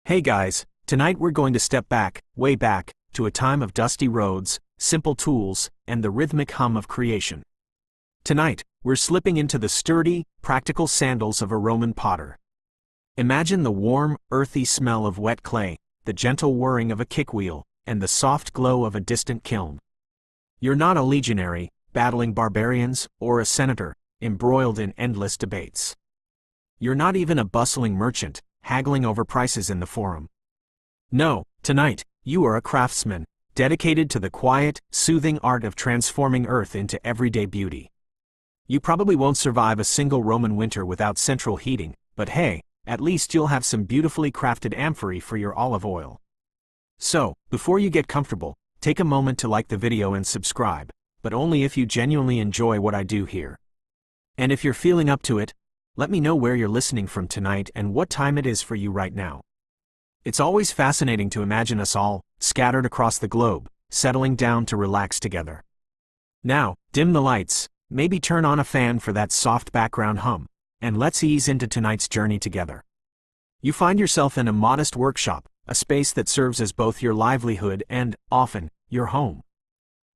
Hey guys, tonight we're going to step back, way back, to a time of dusty roads, simple tools, and the rhythmic hum of creation. Tonight, we're slipping into the sturdy, practical sandals of a Roman potter. Imagine the warm, earthy smell of wet clay, the gentle whirring of a kickwheel, and the soft glow of a distant kiln. You're not a legionary, battling barbarians, or a senator, embroiled in endless debates. You're not even a bustling merchant, haggling over prices in the forum. No, tonight, you are a craftsman, dedicated to the quiet, soothing art of transforming earth into everyday beauty. You probably won't survive a single Roman winter without central heating, but hey, at least you'll have some beautifully crafted amphorae for your olive oil. So, before you get comfortable, take a moment to like the video and subscribe, but only if you genuinely enjoy what I do here. And if you're feeling up to it, let me know where you're listening from tonight and what time it is for you right now. It's always fascinating to imagine us all, scattered across the globe, settling down to relax together. Now, dim the lights, maybe turn on a fan for that soft background hum, and let's ease into tonight's journey together. You find yourself in a modest workshop, a space that serves as both your livelihood and, often, your home.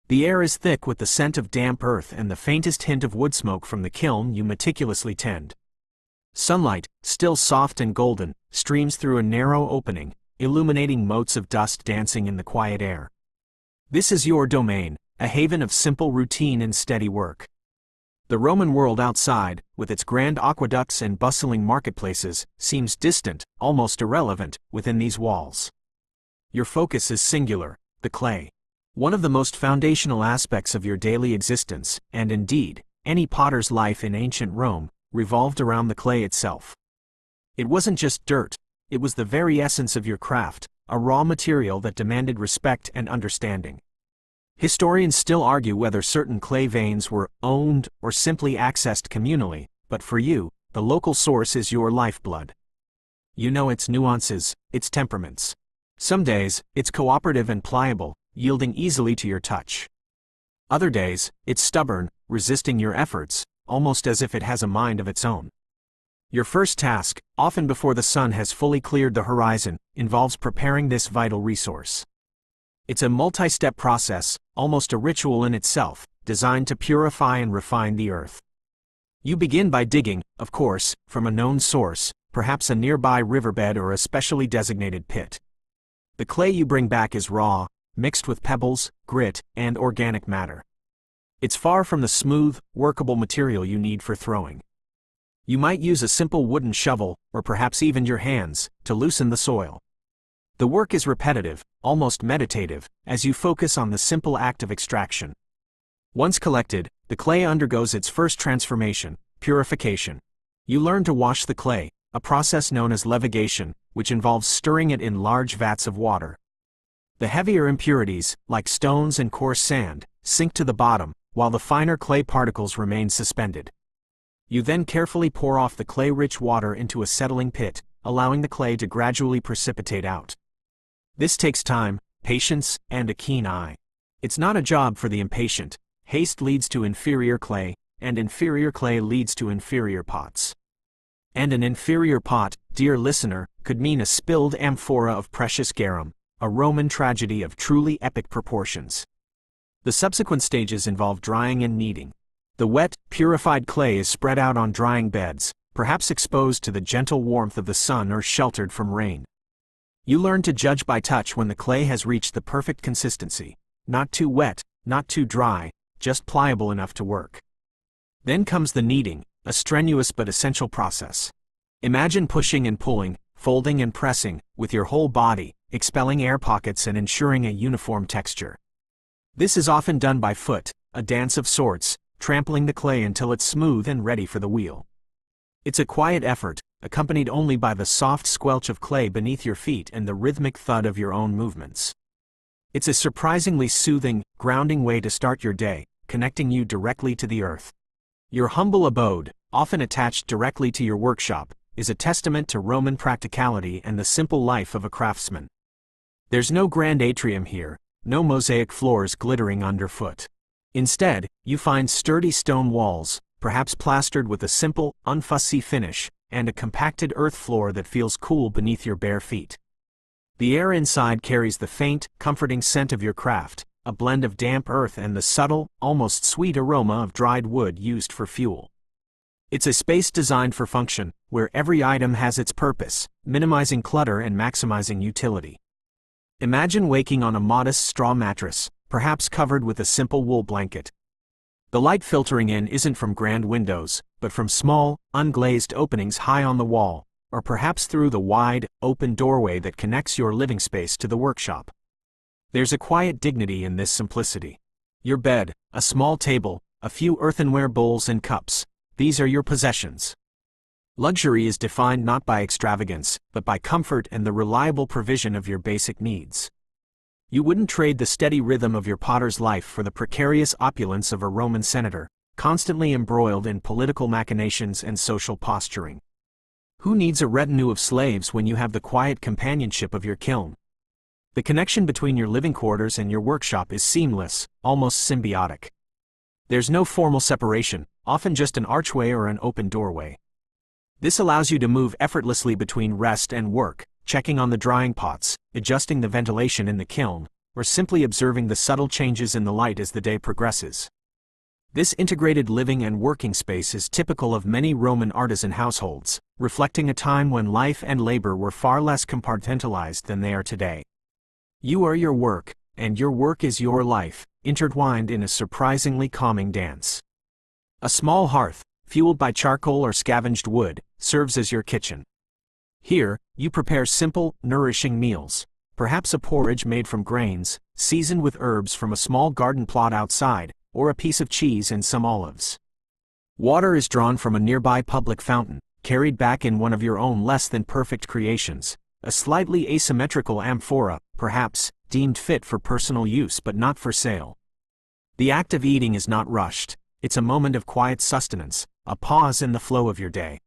The air is thick with the scent of damp earth and the faintest hint of wood smoke from the kiln you meticulously tend. Sunlight, still soft and golden, streams through a narrow opening, illuminating motes of dust dancing in the quiet air. This is your domain, a haven of simple routine and steady work. The Roman world outside, with its grand aqueducts and bustling marketplaces, seems distant, almost irrelevant, within these walls. Your focus is singular, the clay. One of the most foundational aspects of your daily existence, and indeed, any potter's life in ancient Rome, revolved around the clay itself. It wasn't just dirt, it was the very essence of your craft, a raw material that demanded respect and understanding. Historians still argue whether certain clay veins were owned or simply accessed communally, but for you, the local source is your lifeblood. You know its nuances, its temperaments. Some days, it's cooperative and pliable, yielding easily to your touch. Other days, it's stubborn, resisting your efforts, almost as if it has a mind of its own. Your first task, often before the sun has fully cleared the horizon, involves preparing this vital resource. It's a multi-step process, almost a ritual in itself, designed to purify and refine the earth. You begin by digging, of course, from a known source, perhaps a nearby riverbed or a specially designated pit. The clay you bring back is raw, mixed with pebbles, grit, and organic matter. It's far from the smooth, workable material you need for throwing. You might use a simple wooden shovel, or perhaps even your hands, to loosen the soil. The work is repetitive, almost meditative, as you focus on the simple act of extraction. Once collected, the clay undergoes its first transformation, purification. You learn to wash the clay, a process known as levigation, which involves stirring it in large vats of water. The heavier impurities, like stones and coarse sand, sink to the bottom, while the finer clay particles remain suspended. You then carefully pour off the clay-rich water into a settling pit, allowing the clay to gradually precipitate out. This takes time, patience, and a keen eye. It's not a job for the impatient. Haste leads to inferior clay, and inferior clay leads to inferior pots. And an inferior pot, dear listener, could mean a spilled amphora of precious garum, a Roman tragedy of truly epic proportions. The subsequent stages involve drying and kneading. The wet, purified clay is spread out on drying beds, perhaps exposed to the gentle warmth of the sun or sheltered from rain. You learn to judge by touch when the clay has reached the perfect consistency, not too wet, not too dry, just pliable enough to work. Then comes the kneading, a strenuous but essential process. Imagine pushing and pulling, folding and pressing, with your whole body, expelling air pockets and ensuring a uniform texture. This is often done by foot, a dance of sorts, trampling the clay until it's smooth and ready for the wheel. It's a quiet effort, accompanied only by the soft squelch of clay beneath your feet and the rhythmic thud of your own movements. It's a surprisingly soothing, grounding way to start your day, connecting you directly to the earth. Your humble abode, often attached directly to your workshop, is a testament to Roman practicality and the simple life of a craftsman. There's no grand atrium here, no mosaic floors glittering underfoot. Instead, you find sturdy stone walls, perhaps plastered with a simple, unfussy finish, and a compacted earth floor that feels cool beneath your bare feet. The air inside carries the faint, comforting scent of your craft, a blend of damp earth and the subtle, almost sweet aroma of dried wood used for fuel. It's a space designed for function, where every item has its purpose, minimizing clutter and maximizing utility. Imagine waking on a modest straw mattress, perhaps covered with a simple wool blanket. The light filtering in isn't from grand windows, but from small, unglazed openings high on the wall, or perhaps through the wide, open doorway that connects your living space to the workshop. There's a quiet dignity in this simplicity. Your bed, a small table, a few earthenware bowls and cups, these are your possessions. Luxury is defined not by extravagance, but by comfort and the reliable provision of your basic needs. You wouldn't trade the steady rhythm of your potter's life for the precarious opulence of a Roman senator, constantly embroiled in political machinations and social posturing. Who needs a retinue of slaves when you have the quiet companionship of your kiln? The connection between your living quarters and your workshop is seamless, almost symbiotic. There's no formal separation, often just an archway or an open doorway. This allows you to move effortlessly between rest and work, checking on the drying pots, adjusting the ventilation in the kiln, or simply observing the subtle changes in the light as the day progresses. This integrated living and working space is typical of many Roman artisan households, reflecting a time when life and labor were far less compartmentalized than they are today. You are your work, and your work is your life, intertwined in a surprisingly calming dance. A small hearth, fueled by charcoal or scavenged wood, serves as your kitchen. Here, you prepare simple, nourishing meals, perhaps a porridge made from grains, seasoned with herbs from a small garden plot outside, or a piece of cheese and some olives. Water is drawn from a nearby public fountain, carried back in one of your own less-than-perfect creations, a slightly asymmetrical amphora, perhaps, deemed fit for personal use but not for sale. The act of eating is not rushed, it's a moment of quiet sustenance, a pause in the flow of your day.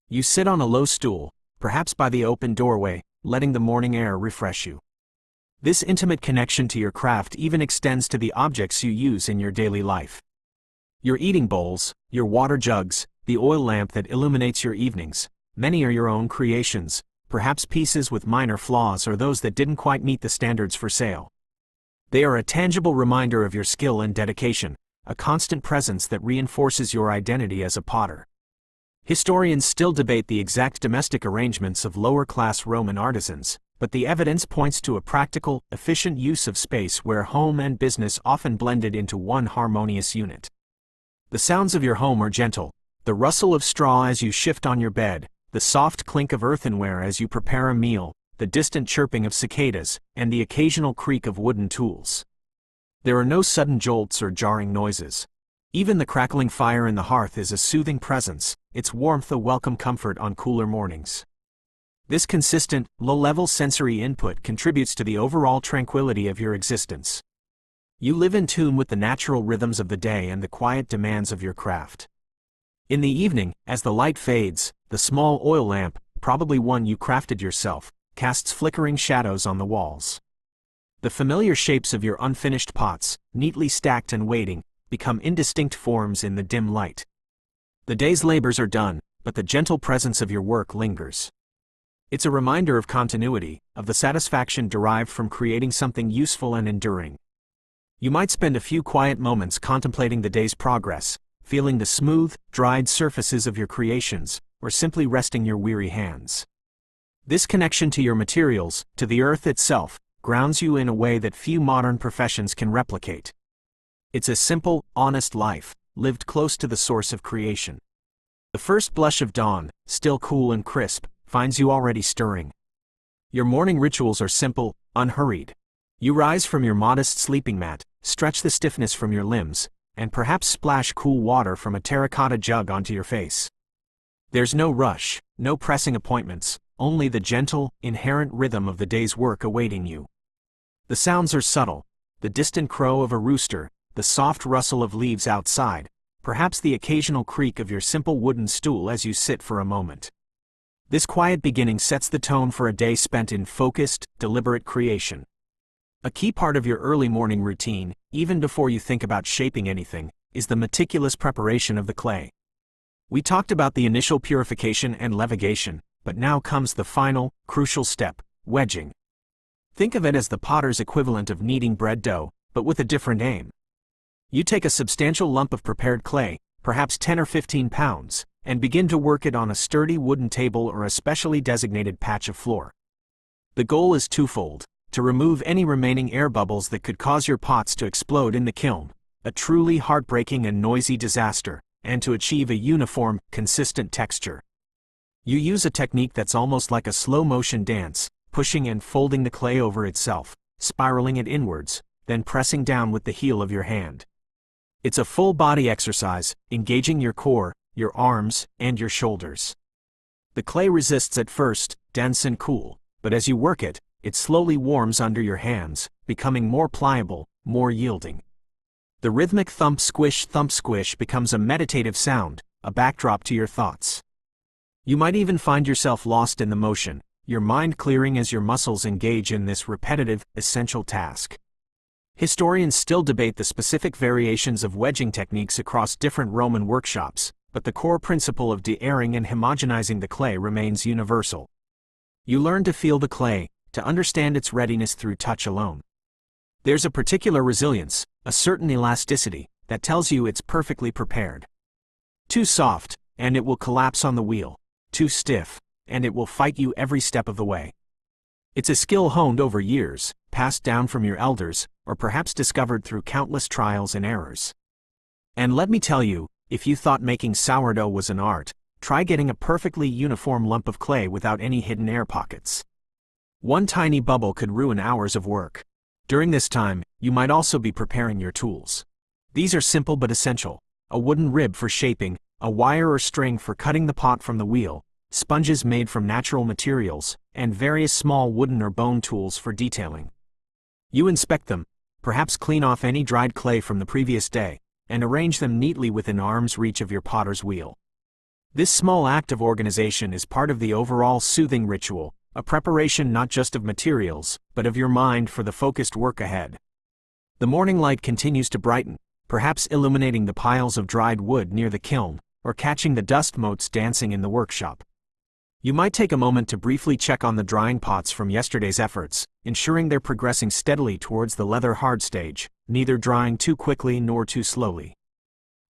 You sit on a low stool, perhaps by the open doorway, letting the morning air refresh you. This intimate connection to your craft even extends to the objects you use in your daily life. Your eating bowls, your water jugs, the oil lamp that illuminates your evenings, many are your own creations, perhaps pieces with minor flaws or those that didn't quite meet the standards for sale. They are a tangible reminder of your skill and dedication, a constant presence that reinforces your identity as a potter. Historians still debate the exact domestic arrangements of lower-class Roman artisans, but the evidence points to a practical, efficient use of space where home and business often blended into one harmonious unit. The sounds of your home are gentle, the rustle of straw as you shift on your bed, the soft clink of earthenware as you prepare a meal, the distant chirping of cicadas, and the occasional creak of wooden tools. There are no sudden jolts or jarring noises. Even the crackling fire in the hearth is a soothing presence, its warmth a welcome comfort on cooler mornings. This consistent, low-level sensory input contributes to the overall tranquility of your existence. You live in tune with the natural rhythms of the day and the quiet demands of your craft. In the evening, as the light fades, the small oil lamp, probably one you crafted yourself, casts flickering shadows on the walls. The familiar shapes of your unfinished pots, neatly stacked and waiting, become indistinct forms in the dim light. The day's labors are done, but the gentle presence of your work lingers. It's a reminder of continuity, of the satisfaction derived from creating something useful and enduring. You might spend a few quiet moments contemplating the day's progress, feeling the smooth, dried surfaces of your creations, or simply resting your weary hands. This connection to your materials, to the earth itself, grounds you in a way that few modern professions can replicate. It's a simple, honest life, lived close to the source of creation. The first blush of dawn, still cool and crisp, finds you already stirring. Your morning rituals are simple, unhurried. You rise from your modest sleeping mat, stretch the stiffness from your limbs, and perhaps splash cool water from a terracotta jug onto your face. There's no rush, no pressing appointments, only the gentle, inherent rhythm of the day's work awaiting you. The sounds are subtle, the distant crow of a rooster, the soft rustle of leaves outside, perhaps the occasional creak of your simple wooden stool as you sit for a moment. This quiet beginning sets the tone for a day spent in focused, deliberate creation. A key part of your early morning routine, even before you think about shaping anything, is the meticulous preparation of the clay. We talked about the initial purification and leviation, but now comes the final, crucial step, wedging. Think of it as the potter's equivalent of kneading bread dough, but with a different aim. You take a substantial lump of prepared clay, perhaps 10 or 15 pounds, and begin to work it on a sturdy wooden table or a specially designated patch of floor. The goal is twofold: to remove any remaining air bubbles that could cause your pots to explode in the kiln, a truly heartbreaking and noisy disaster, and to achieve a uniform, consistent texture. You use a technique that's almost like a slow-motion dance, pushing and folding the clay over itself, spiraling it inwards, then pressing down with the heel of your hand. It's a full-body exercise, engaging your core, your arms, and your shoulders. The clay resists at first, dense and cool, but as you work it, it slowly warms under your hands, becoming more pliable, more yielding. The rhythmic thump squish becomes a meditative sound, a backdrop to your thoughts. You might even find yourself lost in the motion, your mind clearing as your muscles engage in this repetitive, essential task. Historians still debate the specific variations of wedging techniques across different Roman workshops, but the core principle of de-airing and homogenizing the clay remains universal. You learn to feel the clay, to understand its readiness through touch alone. There's a particular resilience, a certain elasticity, that tells you it's perfectly prepared. Too soft, and it will collapse on the wheel. Too stiff, and it will fight you every step of the way. It's a skill honed over years, passed down from your elders, or perhaps discovered through countless trials and errors. And let me tell you, if you thought making sourdough was an art, try getting a perfectly uniform lump of clay without any hidden air pockets. One tiny bubble could ruin hours of work. During this time, you might also be preparing your tools. These are simple but essential: a wooden rib for shaping, a wire or string for cutting the pot from the wheel, sponges made from natural materials, and various small wooden or bone tools for detailing. You inspect them, perhaps clean off any dried clay from the previous day, and arrange them neatly within arm's reach of your potter's wheel. This small act of organization is part of the overall soothing ritual, a preparation not just of materials, but of your mind for the focused work ahead. The morning light continues to brighten, perhaps illuminating the piles of dried wood near the kiln, or catching the dust motes dancing in the workshop. You might take a moment to briefly check on the drying pots from yesterday's efforts, ensuring they're progressing steadily towards the leather hard stage, neither drying too quickly nor too slowly.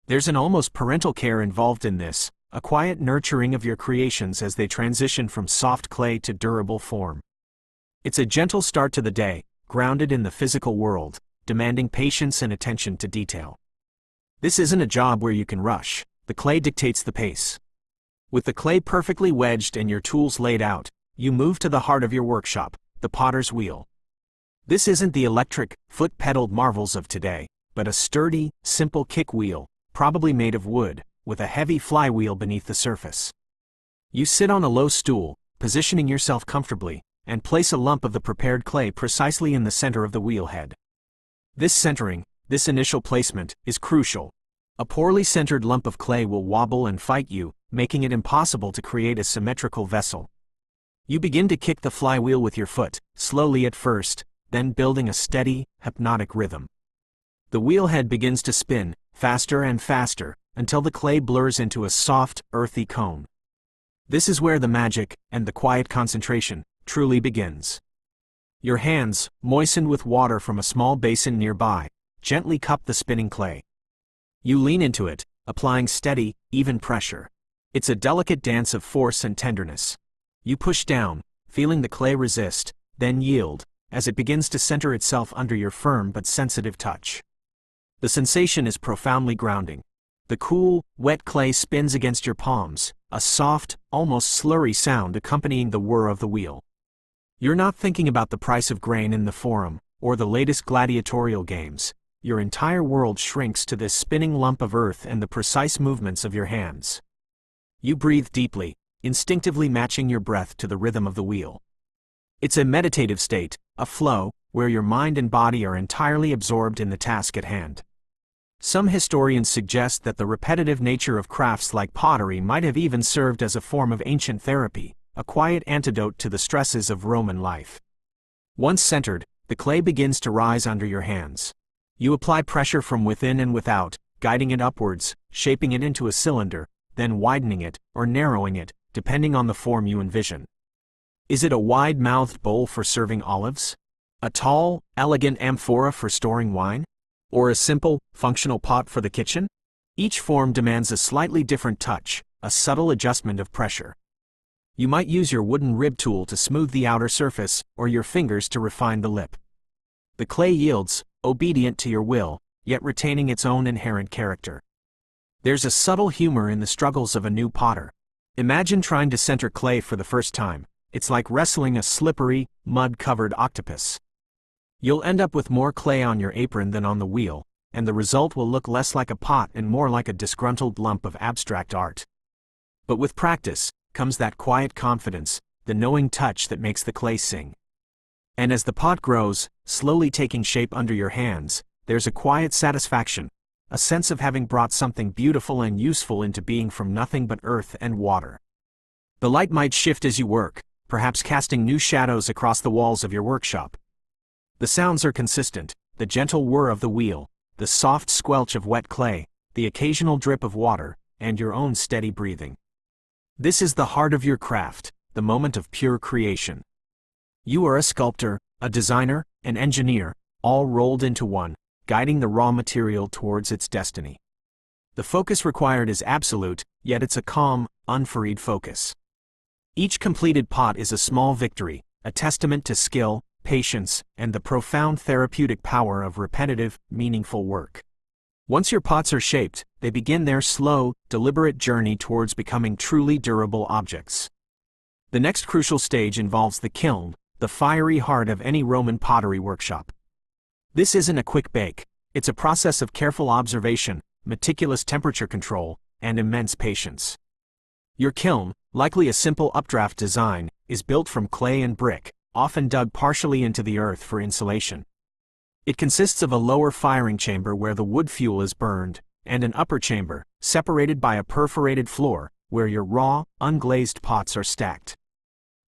There's an almost parental care involved in this, a quiet nurturing of your creations as they transition from soft clay to durable form. It's a gentle start to the day, grounded in the physical world, demanding patience and attention to detail. This isn't a job where you can rush. The clay dictates the pace. With the clay perfectly wedged and your tools laid out, you move to the heart of your workshop, the potter's wheel. This isn't the electric, foot-pedaled marvels of today, but a sturdy, simple kick wheel, probably made of wood, with a heavy flywheel beneath the surface. You sit on a low stool, positioning yourself comfortably, and place a lump of the prepared clay precisely in the center of the wheel head. This centering, this initial placement, is crucial. A poorly centered lump of clay will wobble and fight you, making it impossible to create a symmetrical vessel. You begin to kick the flywheel with your foot, slowly at first, then building a steady, hypnotic rhythm. The wheel head begins to spin, faster and faster, until the clay blurs into a soft, earthy cone. This is where the magic, and the quiet concentration, truly begins. Your hands, moistened with water from a small basin nearby, gently cup the spinning clay. You lean into it, applying steady, even pressure. It's a delicate dance of force and tenderness. You push down, feeling the clay resist, then yield, as it begins to center itself under your firm but sensitive touch. The sensation is profoundly grounding. The cool, wet clay spins against your palms, a soft, almost slurry sound accompanying the whir of the wheel. You're not thinking about the price of grain in the forum, or the latest gladiatorial games. Your entire world shrinks to this spinning lump of earth and the precise movements of your hands. You breathe deeply, instinctively matching your breath to the rhythm of the wheel. It's a meditative state, a flow, where your mind and body are entirely absorbed in the task at hand. Some historians suggest that the repetitive nature of crafts like pottery might have even served as a form of ancient therapy, a quiet antidote to the stresses of Roman life. Once centered, the clay begins to rise under your hands. You apply pressure from within and without, guiding it upwards, shaping it into a cylinder, then widening it, or narrowing it, depending on the form you envision. Is it a wide-mouthed bowl for serving olives? A tall, elegant amphora for storing wine? Or a simple, functional pot for the kitchen? Each form demands a slightly different touch, a subtle adjustment of pressure. You might use your wooden rib tool to smooth the outer surface, or your fingers to refine the lip. The clay yields, obedient to your will, yet retaining its own inherent character. There's a subtle humor in the struggles of a new potter. Imagine trying to center clay for the first time. It's like wrestling a slippery, mud-covered octopus. You'll end up with more clay on your apron than on the wheel, and the result will look less like a pot and more like a disgruntled lump of abstract art. But with practice comes that quiet confidence, the knowing touch that makes the clay sing. And as the pot grows, slowly taking shape under your hands, there's a quiet satisfaction, a sense of having brought something beautiful and useful into being from nothing but earth and water. The light might shift as you work, perhaps casting new shadows across the walls of your workshop. The sounds are consistent, the gentle whir of the wheel, the soft squelch of wet clay, the occasional drip of water, and your own steady breathing. This is the heart of your craft, the moment of pure creation. You are a sculptor, a designer, an engineer, all rolled into one, guiding the raw material towards its destiny. The focus required is absolute, yet it's a calm, unfurried focus. Each completed pot is a small victory, a testament to skill, patience, and the profound therapeutic power of repetitive, meaningful work. Once your pots are shaped, they begin their slow, deliberate journey towards becoming truly durable objects. The next crucial stage involves the kiln, the fiery heart of any Roman pottery workshop. This isn't a quick bake, it's a process of careful observation, meticulous temperature control, and immense patience. Your kiln, likely a simple updraft design, is built from clay and brick, often dug partially into the earth for insulation. It consists of a lower firing chamber where the wood fuel is burned, and an upper chamber, separated by a perforated floor, where your raw, unglazed pots are stacked.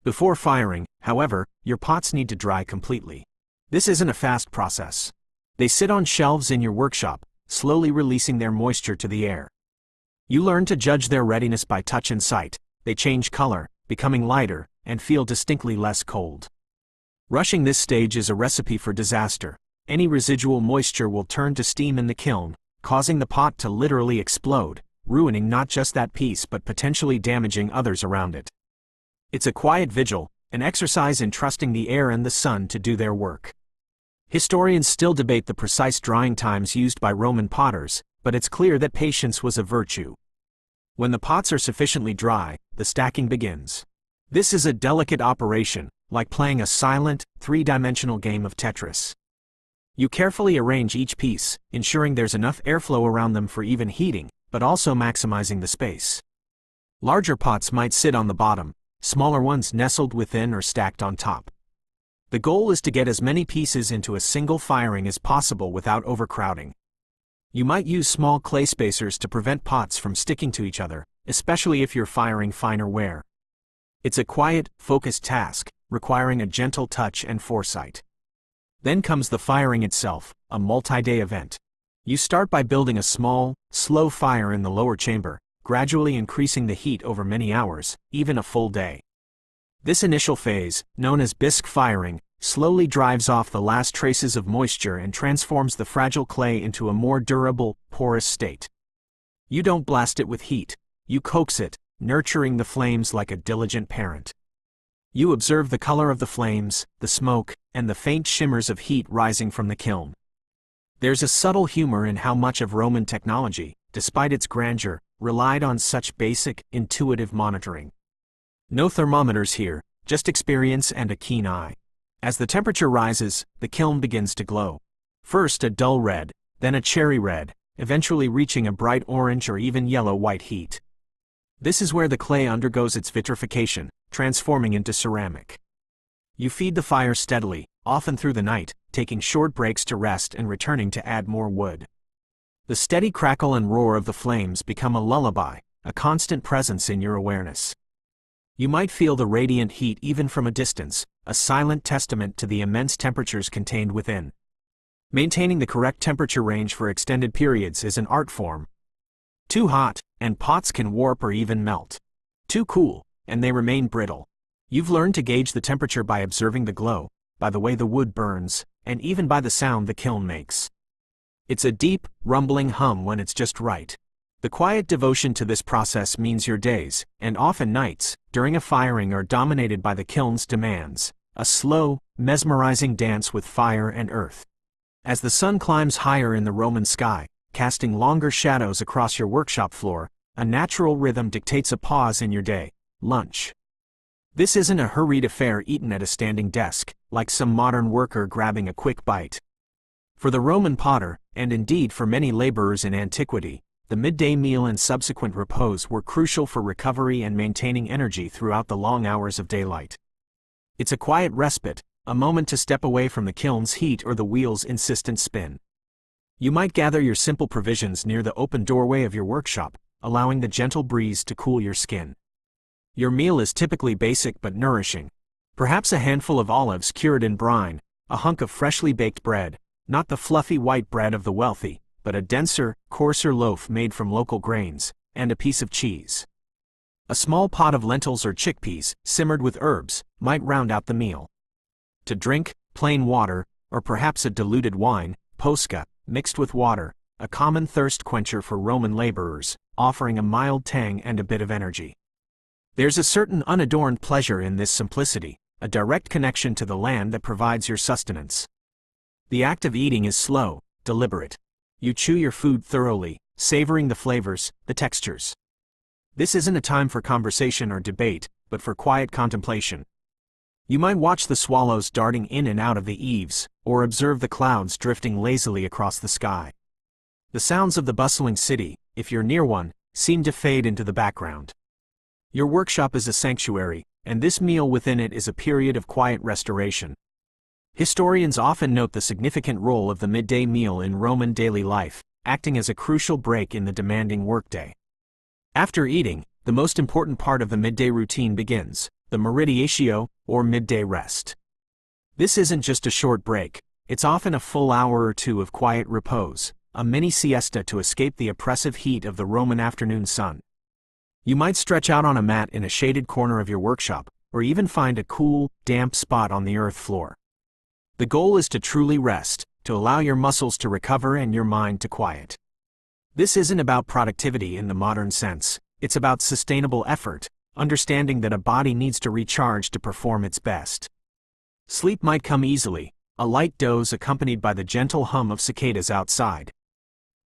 Before firing, however, your pots need to dry completely. This isn't a fast process. They sit on shelves in your workshop, slowly releasing their moisture to the air. You learn to judge their readiness by touch and sight. They change color, becoming lighter, and feel distinctly less cold. Rushing this stage is a recipe for disaster. Any residual moisture will turn to steam in the kiln, causing the pot to literally explode, ruining not just that piece but potentially damaging others around it. It's a quiet vigil, an exercise in trusting the air and the sun to do their work. Historians still debate the precise drying times used by Roman potters, but it's clear that patience was a virtue. When the pots are sufficiently dry, the stacking begins. This is a delicate operation, like playing a silent, three-dimensional game of Tetris. You carefully arrange each piece, ensuring there's enough airflow around them for even heating, but also maximizing the space. Larger pots might sit on the bottom, smaller ones nestled within or stacked on top. The goal is to get as many pieces into a single firing as possible without overcrowding. You might use small clay spacers to prevent pots from sticking to each other, especially if you're firing finer ware. It's a quiet, focused task, requiring a gentle touch and foresight. Then comes the firing itself, a multi-day event. You start by building a small, slow fire in the lower chamber, gradually increasing the heat over many hours, even a full day. This initial phase, known as bisque firing, slowly drives off the last traces of moisture and transforms the fragile clay into a more durable, porous state. You don't blast it with heat, you coax it, nurturing the flames like a diligent parent. You observe the color of the flames, the smoke, and the faint shimmers of heat rising from the kiln. There's a subtle humor in how much of Roman technology, despite its grandeur, relied on such basic, intuitive monitoring. No thermometers here, just experience and a keen eye. As the temperature rises, the kiln begins to glow. First a dull red, then a cherry red, eventually reaching a bright orange or even yellow-white heat. This is where the clay undergoes its vitrification, transforming into ceramic. You feed the fire steadily, often through the night, taking short breaks to rest and returning to add more wood. The steady crackle and roar of the flames become a lullaby, a constant presence in your awareness. You might feel the radiant heat even from a distance, a silent testament to the immense temperatures contained within. Maintaining the correct temperature range for extended periods is an art form. Too hot, and pots can warp or even melt. Too cool, and they remain brittle. You've learned to gauge the temperature by observing the glow, by the way the wood burns, and even by the sound the kiln makes. It's a deep, rumbling hum when it's just right. The quiet devotion to this process means your days, and often nights, during a firing are dominated by the kiln's demands, a slow, mesmerizing dance with fire and earth. As the sun climbs higher in the Roman sky, casting longer shadows across your workshop floor, a natural rhythm dictates a pause in your day: lunch. This isn't a hurried affair eaten at a standing desk, like some modern worker grabbing a quick bite. For the Roman potter, and indeed for many laborers in antiquity, the midday meal and subsequent repose were crucial for recovery and maintaining energy throughout the long hours of daylight. It's a quiet respite, a moment to step away from the kiln's heat or the wheel's insistent spin. You might gather your simple provisions near the open doorway of your workshop, allowing the gentle breeze to cool your skin. Your meal is typically basic but nourishing. Perhaps a handful of olives cured in brine, a hunk of freshly baked bread, not the fluffy white bread of the wealthy, but a denser, coarser loaf made from local grains, and a piece of cheese. A small pot of lentils or chickpeas, simmered with herbs, might round out the meal. To drink, plain water, or perhaps a diluted wine, posca, mixed with water, a common thirst quencher for Roman laborers, offering a mild tang and a bit of energy. There's a certain unadorned pleasure in this simplicity, a direct connection to the land that provides your sustenance. The act of eating is slow, deliberate. You chew your food thoroughly, savoring the flavors, the textures. This isn't a time for conversation or debate, but for quiet contemplation. You might watch the swallows darting in and out of the eaves, or observe the clouds drifting lazily across the sky. The sounds of the bustling city, if you're near one, seem to fade into the background. Your workshop is a sanctuary, and this meal within it is a period of quiet restoration. Historians often note the significant role of the midday meal in Roman daily life, acting as a crucial break in the demanding workday. After eating, the most important part of the midday routine begins, the meridiatio, or midday rest. This isn't just a short break, it's often a full hour or two of quiet repose, a mini siesta to escape the oppressive heat of the Roman afternoon sun. You might stretch out on a mat in a shaded corner of your workshop, or even find a cool, damp spot on the earth floor. The goal is to truly rest, to allow your muscles to recover and your mind to quiet. This isn't about productivity in the modern sense, it's about sustainable effort, understanding that a body needs to recharge to perform its best. Sleep might come easily, a light doze accompanied by the gentle hum of cicadas outside.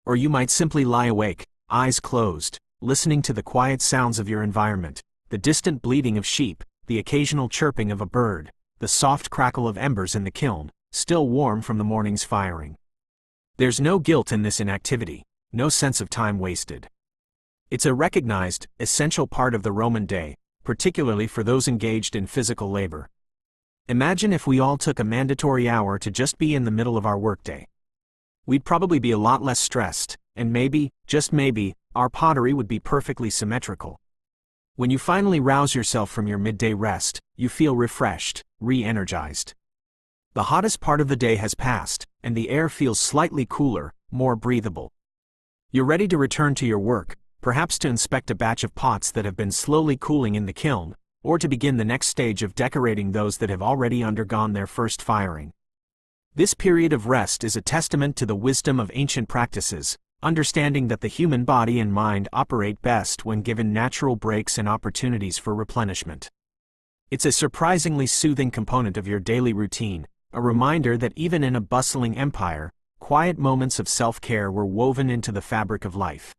Or you might simply lie awake, eyes closed, listening to the quiet sounds of your environment, the distant bleating of sheep, the occasional chirping of a bird, the soft crackle of embers in the kiln, still warm from the morning's firing. There's no guilt in this inactivity, no sense of time wasted. It's a recognized, essential part of the Roman day, particularly for those engaged in physical labor. Imagine if we all took a mandatory hour to just be in the middle of our workday. We'd probably be a lot less stressed, and maybe, just maybe, our pottery would be perfectly symmetrical. When you finally rouse yourself from your midday rest, you feel refreshed, re-energized. The hottest part of the day has passed, and the air feels slightly cooler, more breathable. You're ready to return to your work, perhaps to inspect a batch of pots that have been slowly cooling in the kiln, or to begin the next stage of decorating those that have already undergone their first firing. This period of rest is a testament to the wisdom of ancient practices, understanding that the human body and mind operate best when given natural breaks and opportunities for replenishment. It's a surprisingly soothing component of your daily routine, a reminder that even in a bustling empire, quiet moments of self-care were woven into the fabric of life.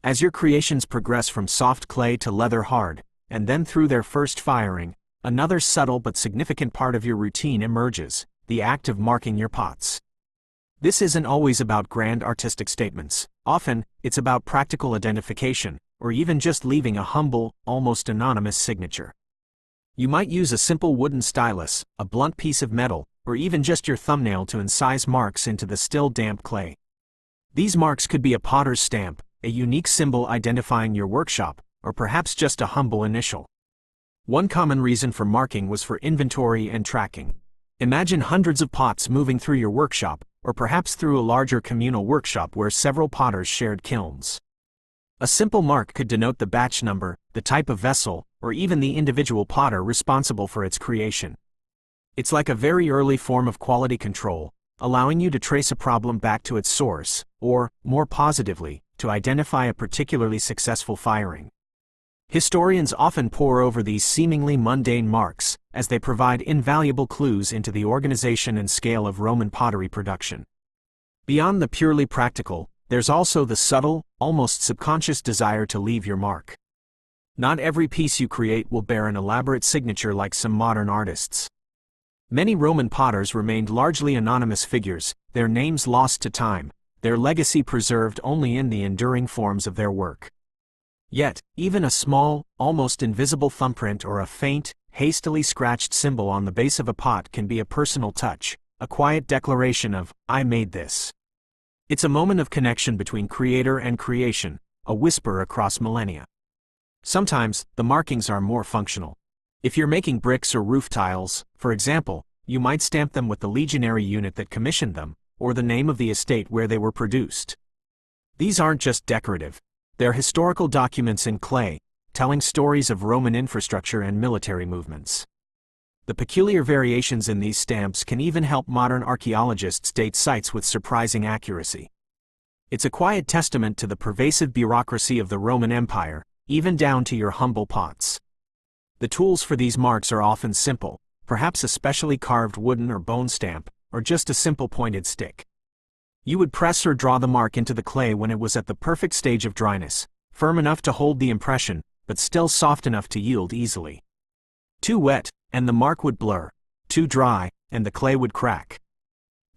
As your creations progress from soft clay to leather hard, and then through their first firing, another subtle but significant part of your routine emerges, the act of marking your pots. This isn't always about grand artistic statements. Often, it's about practical identification, or even just leaving a humble, almost anonymous signature. You might use a simple wooden stylus, a blunt piece of metal, or even just your thumbnail to incise marks into the still damp clay. These marks could be a potter's stamp, a unique symbol identifying your workshop, or perhaps just a humble initial. One common reason for marking was for inventory and tracking. Imagine hundreds of pots moving through your workshop, or perhaps through a larger communal workshop where several potters shared kilns. A simple mark could denote the batch number, the type of vessel, or even the individual potter responsible for its creation. It's like a very early form of quality control, allowing you to trace a problem back to its source, or, more positively, to identify a particularly successful firing. Historians often pore over these seemingly mundane marks, as they provide invaluable clues into the organization and scale of Roman pottery production. Beyond the purely practical, there's also the subtle, almost subconscious desire to leave your mark. Not every piece you create will bear an elaborate signature like some modern artists. Many Roman potters remained largely anonymous figures, their names lost to time, their legacy preserved only in the enduring forms of their work. Yet, even a small, almost invisible thumbprint or a faint, hastily scratched symbol on the base of a pot can be a personal touch, a quiet declaration of, "I made this." It's a moment of connection between creator and creation, a whisper across millennia. Sometimes, the markings are more functional. If you're making bricks or roof tiles, for example, you might stamp them with the legionary unit that commissioned them, or the name of the estate where they were produced. These aren't just decorative. They're historical documents in clay, telling stories of Roman infrastructure and military movements. The peculiar variations in these stamps can even help modern archaeologists date sites with surprising accuracy. It's a quiet testament to the pervasive bureaucracy of the Roman Empire, even down to your humble pots. The tools for these marks are often simple, perhaps a specially carved wooden or bone stamp, or just a simple pointed stick. You would press or draw the mark into the clay when it was at the perfect stage of dryness, firm enough to hold the impression, but still soft enough to yield easily. Too wet, and the mark would blur. Too dry, and the clay would crack.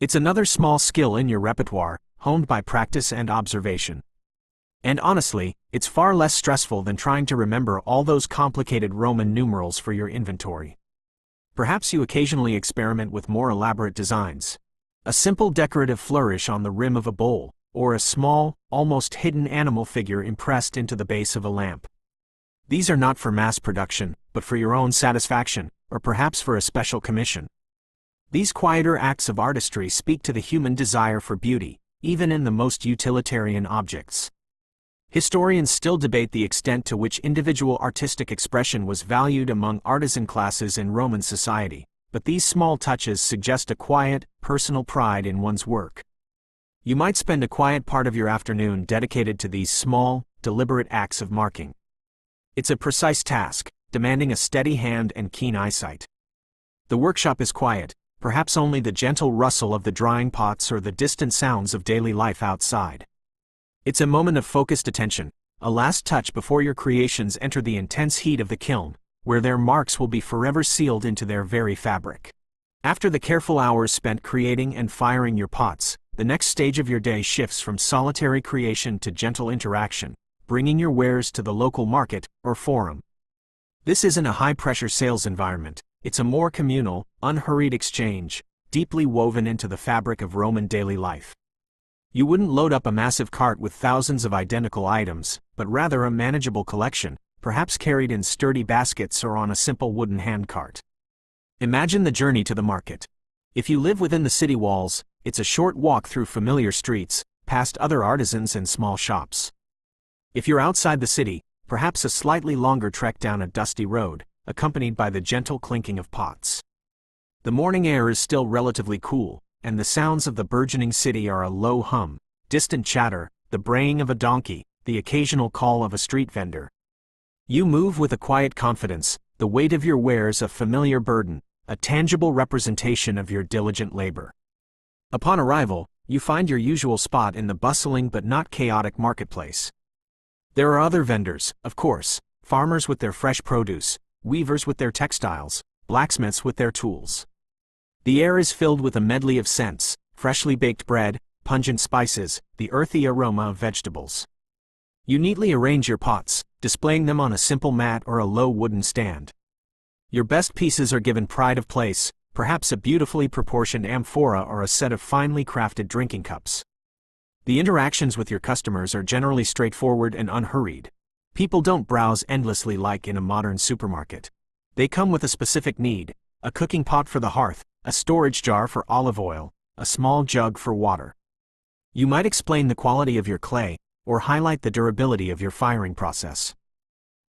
It's another small skill in your repertoire, honed by practice and observation. And honestly, it's far less stressful than trying to remember all those complicated Roman numerals for your inventory. Perhaps you occasionally experiment with more elaborate designs. A simple decorative flourish on the rim of a bowl, or a small, almost hidden animal figure impressed into the base of a lamp. These are not for mass production, but for your own satisfaction, or perhaps for a special commission. These quieter acts of artistry speak to the human desire for beauty, even in the most utilitarian objects. Historians still debate the extent to which individual artistic expression was valued among artisan classes in Roman society, but these small touches suggest a quiet, personal pride in one's work. You might spend a quiet part of your afternoon dedicated to these small, deliberate acts of marking. It's a precise task, demanding a steady hand and keen eyesight. The workshop is quiet, perhaps only the gentle rustle of the drying pots or the distant sounds of daily life outside. It's a moment of focused attention, a last touch before your creations enter the intense heat of the kiln, where their marks will be forever sealed into their very fabric. After the careful hours spent creating and firing your pots, the next stage of your day shifts from solitary creation to gentle interaction, bringing your wares to the local market or forum. This isn't a high-pressure sales environment, it's a more communal, unhurried exchange, deeply woven into the fabric of Roman daily life. You wouldn't load up a massive cart with thousands of identical items, but rather a manageable collection, perhaps carried in sturdy baskets or on a simple wooden handcart. Imagine the journey to the market. If you live within the city walls, it's a short walk through familiar streets, past other artisans and small shops. If you're outside the city, perhaps a slightly longer trek down a dusty road, accompanied by the gentle clinking of pots. The morning air is still relatively cool, and the sounds of the burgeoning city are a low hum, distant chatter, the braying of a donkey, the occasional call of a street vendor. You move with a quiet confidence, the weight of your wares a familiar burden, a tangible representation of your diligent labor. Upon arrival, you find your usual spot in the bustling but not chaotic marketplace. There are other vendors, of course, farmers with their fresh produce, weavers with their textiles, blacksmiths with their tools. The air is filled with a medley of scents, freshly baked bread, pungent spices, the earthy aroma of vegetables. You neatly arrange your pots, displaying them on a simple mat or a low wooden stand. Your best pieces are given pride of place, perhaps a beautifully proportioned amphora or a set of finely crafted drinking cups. The interactions with your customers are generally straightforward and unhurried. People don't browse endlessly like in a modern supermarket. They come with a specific need: a cooking pot for the hearth, a storage jar for olive oil, a small jug for water. You might explain the quality of your clay, or highlight the durability of your firing process.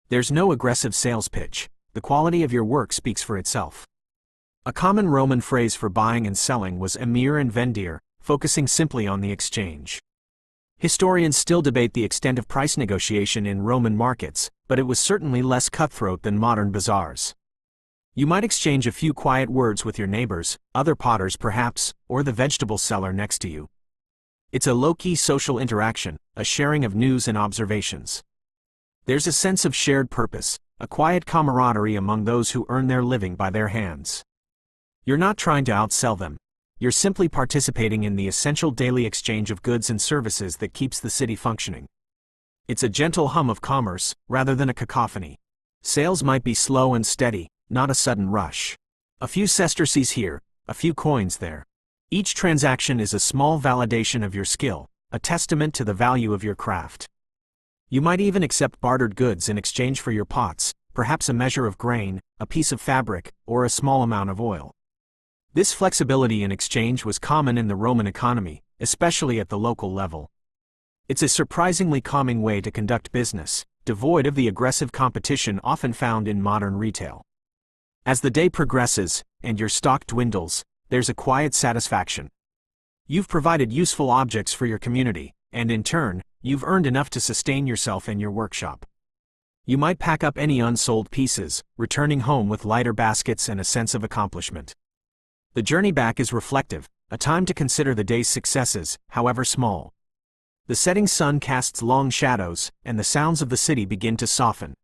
There's no aggressive sales pitch. The quality of your work speaks for itself. A common Roman phrase for buying and selling was emir and vendere, focusing simply on the exchange. Historians still debate the extent of price negotiation in Roman markets, but it was certainly less cutthroat than modern bazaars. You might exchange a few quiet words with your neighbors, other potters perhaps, or the vegetable seller next to you. It's a low-key social interaction, a sharing of news and observations. There's a sense of shared purpose, a quiet camaraderie among those who earn their living by their hands. You're not trying to outsell them. You're simply participating in the essential daily exchange of goods and services that keeps the city functioning. It's a gentle hum of commerce, rather than a cacophony. Sales might be slow and steady, not a sudden rush. A few sesterces here, a few coins there. Each transaction is a small validation of your skill, a testament to the value of your craft. You might even accept bartered goods in exchange for your pots, perhaps a measure of grain, a piece of fabric, or a small amount of oil. This flexibility in exchange was common in the Roman economy, especially at the local level. It's a surprisingly calming way to conduct business, devoid of the aggressive competition often found in modern retail. As the day progresses, and your stock dwindles, there's a quiet satisfaction. You've provided useful objects for your community, and in turn, you've earned enough to sustain yourself and your workshop. You might pack up any unsold pieces, returning home with lighter baskets and a sense of accomplishment. The journey back is reflective, a time to consider the day's successes, however small. The setting sun casts long shadows, and the sounds of the city begin to soften.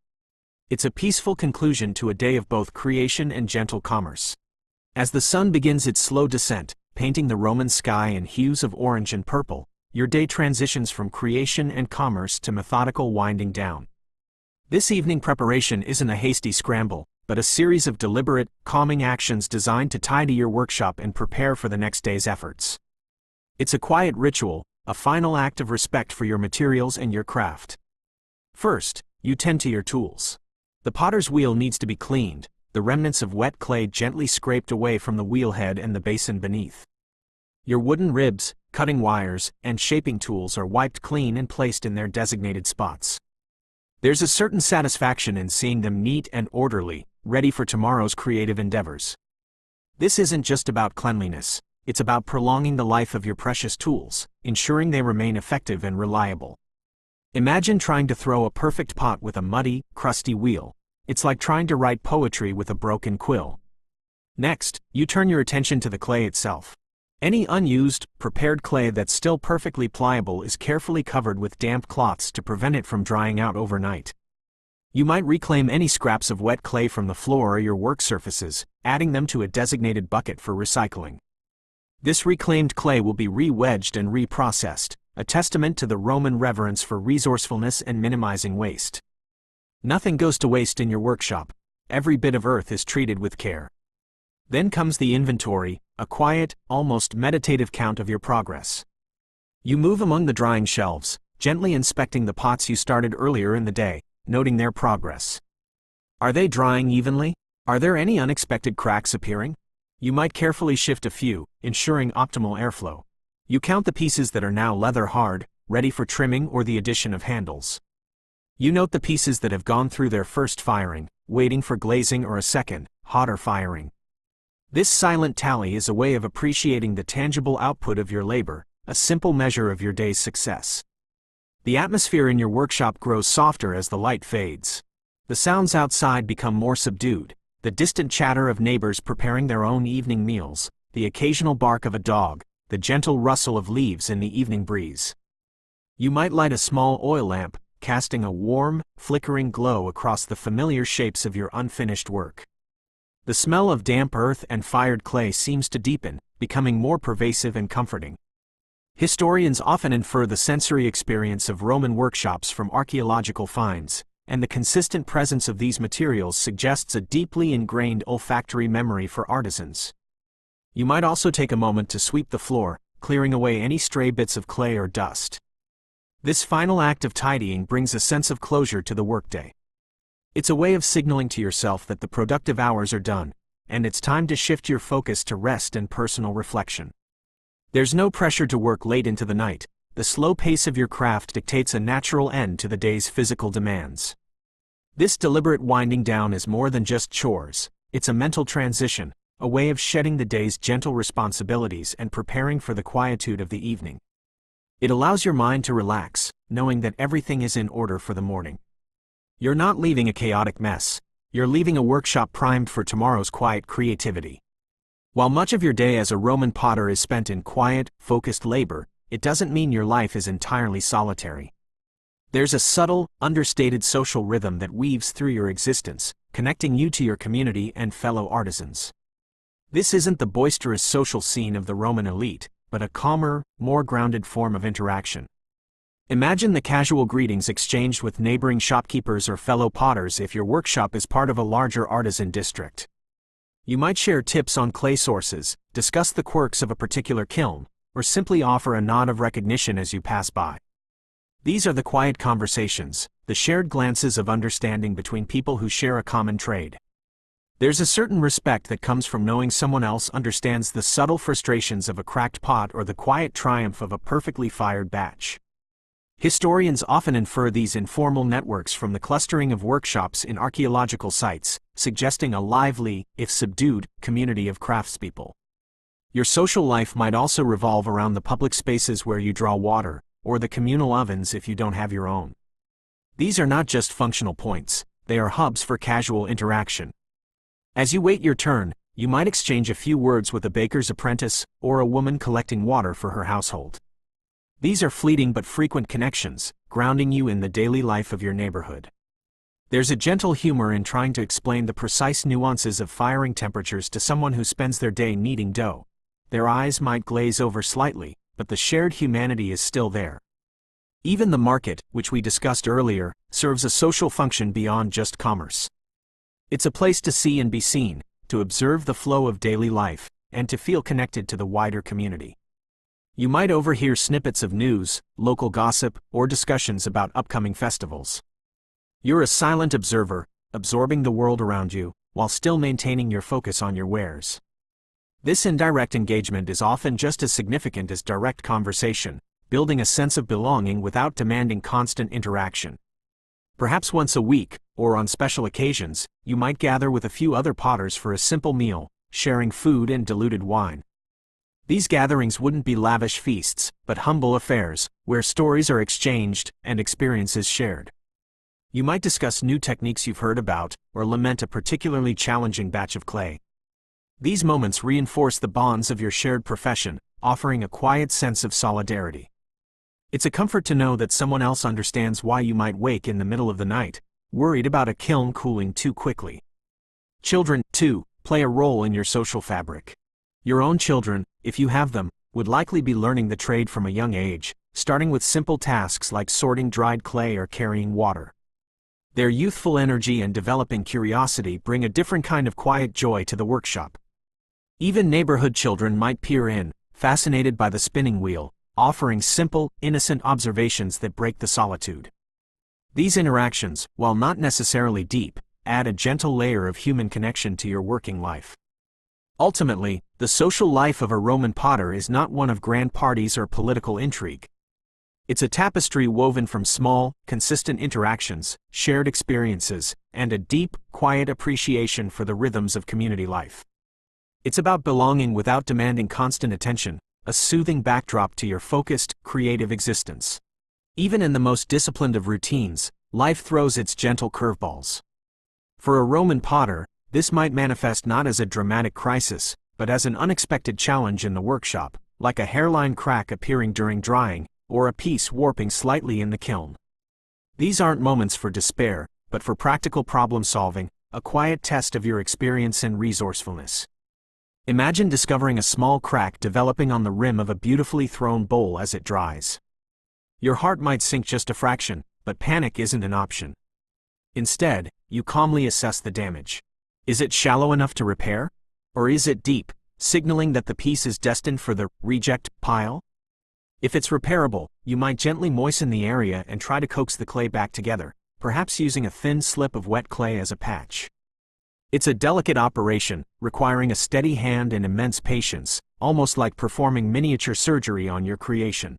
It's a peaceful conclusion to a day of both creation and gentle commerce. As the sun begins its slow descent, painting the Roman sky in hues of orange and purple, your day transitions from creation and commerce to methodical winding down. This evening preparation isn't a hasty scramble, but a series of deliberate, calming actions designed to tidy your workshop and prepare for the next day's efforts. It's a quiet ritual, a final act of respect for your materials and your craft. First, you tend to your tools. The potter's wheel needs to be cleaned, the remnants of wet clay gently scraped away from the wheel head and the basin beneath. Your wooden ribs, cutting wires, and shaping tools are wiped clean and placed in their designated spots. There's a certain satisfaction in seeing them neat and orderly, ready for tomorrow's creative endeavors. This isn't just about cleanliness, it's about prolonging the life of your precious tools, ensuring they remain effective and reliable. Imagine trying to throw a perfect pot with a muddy, crusty wheel. It's like trying to write poetry with a broken quill. Next, you turn your attention to the clay itself. Any unused, prepared clay that's still perfectly pliable is carefully covered with damp cloths to prevent it from drying out overnight. You might reclaim any scraps of wet clay from the floor or your work surfaces, adding them to a designated bucket for recycling. This reclaimed clay will be re-wedged and reprocessed, a testament to the Roman reverence for resourcefulness and minimizing waste. Nothing goes to waste in your workshop. Every bit of earth is treated with care. Then comes the inventory, a quiet, almost meditative count of your progress. You move among the drying shelves, gently inspecting the pots you started earlier in the day, noting their progress. Are they drying evenly? Are there any unexpected cracks appearing? You might carefully shift a few, ensuring optimal airflow. You count the pieces that are now leather hard, ready for trimming or the addition of handles. You note the pieces that have gone through their first firing, waiting for glazing or a second, hotter firing. This silent tally is a way of appreciating the tangible output of your labor, a simple measure of your day's success. The atmosphere in your workshop grows softer as the light fades. The sounds outside become more subdued, the distant chatter of neighbors preparing their own evening meals, the occasional bark of a dog, the gentle rustle of leaves in the evening breeze. You might light a small oil lamp, casting a warm, flickering glow across the familiar shapes of your unfinished work. The smell of damp earth and fired clay seems to deepen, becoming more pervasive and comforting. Historians often infer the sensory experience of Roman workshops from archaeological finds, and the consistent presence of these materials suggests a deeply ingrained olfactory memory for artisans. You might also take a moment to sweep the floor, clearing away any stray bits of clay or dust. This final act of tidying brings a sense of closure to the workday. It's a way of signaling to yourself that the productive hours are done, and it's time to shift your focus to rest and personal reflection. There's no pressure to work late into the night. The slow pace of your craft dictates a natural end to the day's physical demands. This deliberate winding down is more than just chores, it's a mental transition, a way of shedding the day's gentle responsibilities and preparing for the quietude of the evening. It allows your mind to relax, knowing that everything is in order for the morning. You're not leaving a chaotic mess. You're leaving a workshop primed for tomorrow's quiet creativity. While much of your day as a Roman potter is spent in quiet, focused labor, it doesn't mean your life is entirely solitary. There's a subtle, understated social rhythm that weaves through your existence, connecting you to your community and fellow artisans. This isn't the boisterous social scene of the Roman elite, but a calmer, more grounded form of interaction. Imagine the casual greetings exchanged with neighboring shopkeepers or fellow potters if your workshop is part of a larger artisan district. You might share tips on clay sources, discuss the quirks of a particular kiln, or simply offer a nod of recognition as you pass by. These are the quiet conversations, the shared glances of understanding between people who share a common trade. There's a certain respect that comes from knowing someone else understands the subtle frustrations of a cracked pot or the quiet triumph of a perfectly fired batch. Historians often infer these informal networks from the clustering of workshops in archaeological sites, suggesting a lively, if subdued, community of craftspeople. Your social life might also revolve around the public spaces where you draw water, or the communal ovens if you don't have your own. These are not just functional points, they are hubs for casual interaction. As you wait your turn, you might exchange a few words with a baker's apprentice or a woman collecting water for her household. These are fleeting but frequent connections, grounding you in the daily life of your neighborhood. There's a gentle humor in trying to explain the precise nuances of firing temperatures to someone who spends their day kneading dough. Their eyes might glaze over slightly, but the shared humanity is still there. Even the market, which we discussed earlier, serves a social function beyond just commerce. It's a place to see and be seen, to observe the flow of daily life, and to feel connected to the wider community. You might overhear snippets of news, local gossip, or discussions about upcoming festivals. You're a silent observer, absorbing the world around you, while still maintaining your focus on your wares. This indirect engagement is often just as significant as direct conversation, building a sense of belonging without demanding constant interaction. Perhaps once a week, or on special occasions, you might gather with a few other potters for a simple meal, sharing food and diluted wine. These gatherings wouldn't be lavish feasts, but humble affairs, where stories are exchanged and experiences shared. You might discuss new techniques you've heard about, or lament a particularly challenging batch of clay. These moments reinforce the bonds of your shared profession, offering a quiet sense of solidarity. It's a comfort to know that someone else understands why you might wake in the middle of the night, worried about a kiln cooling too quickly. Children, too, play a role in your social fabric. Your own children, if you have them, would likely be learning the trade from a young age, starting with simple tasks like sorting dried clay or carrying water. Their youthful energy and developing curiosity bring a different kind of quiet joy to the workshop. Even neighborhood children might peer in, fascinated by the spinning wheel, offering simple, innocent observations that break the solitude. These interactions, while not necessarily deep, add a gentle layer of human connection to your working life. Ultimately, the social life of a Roman potter is not one of grand parties or political intrigue. It's a tapestry woven from small, consistent interactions, shared experiences, and a deep, quiet appreciation for the rhythms of community life. It's about belonging without demanding constant attention, a soothing backdrop to your focused, creative existence. Even in the most disciplined of routines, life throws its gentle curveballs. For a Roman potter, this might manifest not as a dramatic crisis, but as an unexpected challenge in the workshop, like a hairline crack appearing during drying, or a piece warping slightly in the kiln. These aren't moments for despair, but for practical problem solving, a quiet test of your experience and resourcefulness. Imagine discovering a small crack developing on the rim of a beautifully thrown bowl as it dries. Your heart might sink just a fraction, but panic isn't an option. Instead, you calmly assess the damage. Is it shallow enough to repair? Or is it deep, signaling that the piece is destined for the reject pile? If it's repairable, you might gently moisten the area and try to coax the clay back together, perhaps using a thin slip of wet clay as a patch. It's a delicate operation, requiring a steady hand and immense patience, almost like performing miniature surgery on your creation.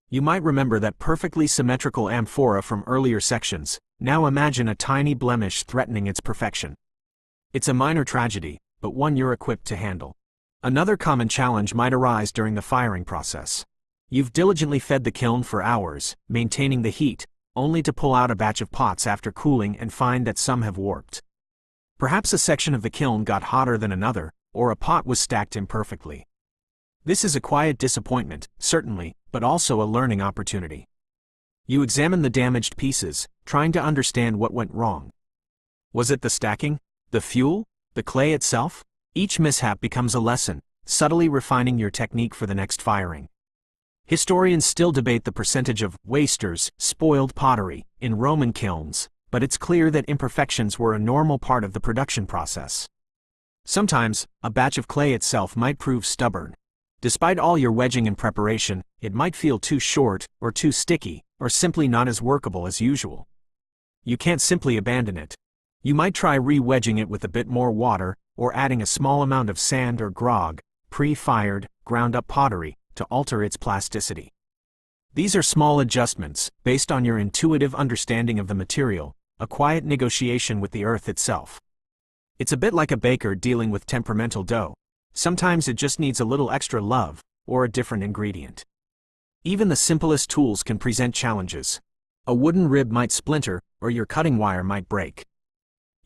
You might remember that perfectly symmetrical amphora from earlier sections. Now imagine a tiny blemish threatening its perfection. It's a minor tragedy, but one you're equipped to handle. Another common challenge might arise during the firing process. You've diligently fed the kiln for hours, maintaining the heat, only to pull out a batch of pots after cooling and find that some have warped. Perhaps a section of the kiln got hotter than another, or a pot was stacked imperfectly. This is a quiet disappointment, certainly, but also a learning opportunity. You examine the damaged pieces, trying to understand what went wrong. Was it the stacking, the fuel, the clay itself? Each mishap becomes a lesson, subtly refining your technique for the next firing. Historians still debate the percentage of wasters, spoiled pottery, in Roman kilns, but it's clear that imperfections were a normal part of the production process. Sometimes, a batch of clay itself might prove stubborn. Despite all your wedging and preparation, it might feel too short, or too sticky, or simply not as workable as usual. You can't simply abandon it. You might try re-wedging it with a bit more water, or adding a small amount of sand or grog, pre-fired, ground-up pottery, to alter its plasticity. These are small adjustments, based on your intuitive understanding of the material, a quiet negotiation with the earth itself. It's a bit like a baker dealing with temperamental dough. Sometimes it just needs a little extra love, or a different ingredient. Even the simplest tools can present challenges. A wooden rib might splinter, or your cutting wire might break.